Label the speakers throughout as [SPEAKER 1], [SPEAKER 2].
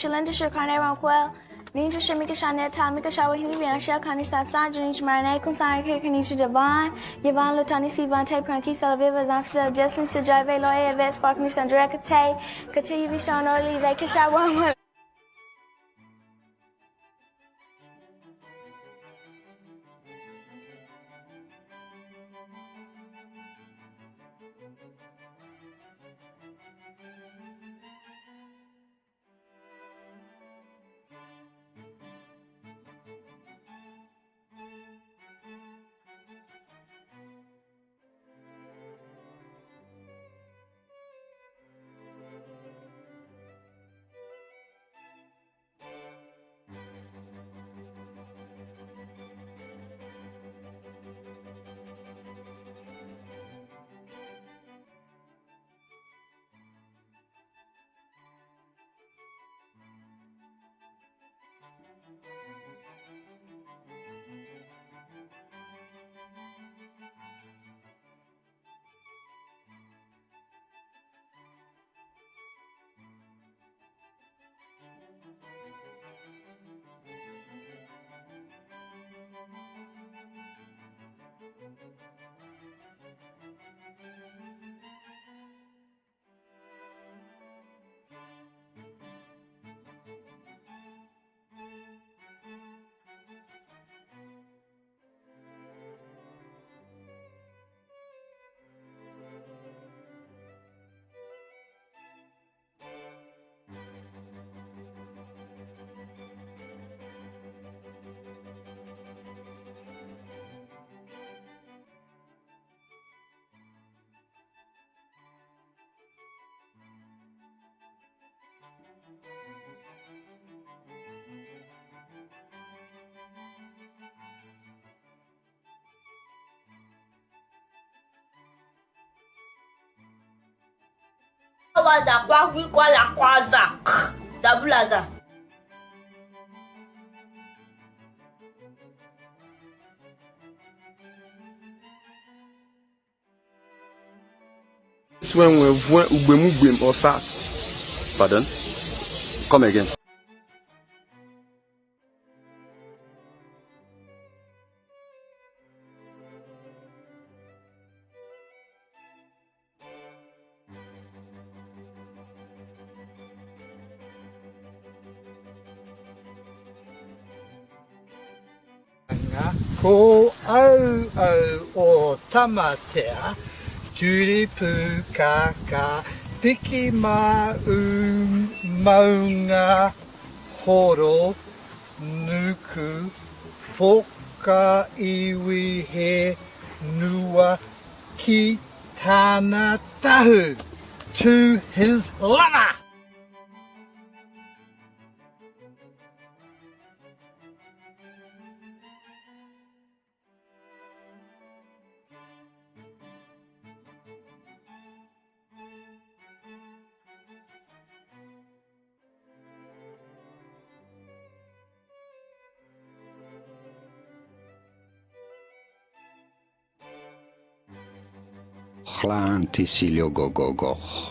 [SPEAKER 1] Shalinda Shirkane Ronquel, Ninja Shamika Shanet, Tamika Shawahimi, Bianshel, Kani Satsan, Janich Marine, Kunsari, Kanisha Devon, Yvonne Latani Sivante, Pranki Salaviva, Zanfisa, Jesslyn Sajave, Loya, Vet, Spark Me, Sandra Kate, Kati Vishon Orly, Vakashawa.
[SPEAKER 2] Waza kwa wikwa la kwaza zabulaza
[SPEAKER 3] when we ubem or sas.
[SPEAKER 4] Pardon? Come again.
[SPEAKER 5] Ko au o tamatea, Julipu kaka, piki maunga horo, nuku, poka iwi he nua ki tana tahu, to his lover.
[SPEAKER 6] Chlan Tisilio Gogogoch.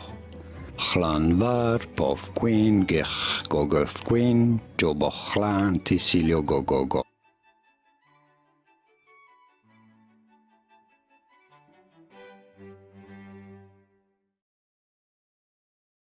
[SPEAKER 6] Chlan var pov queen gich gogoth queen, joboch chlan Tisilio Gogogoch.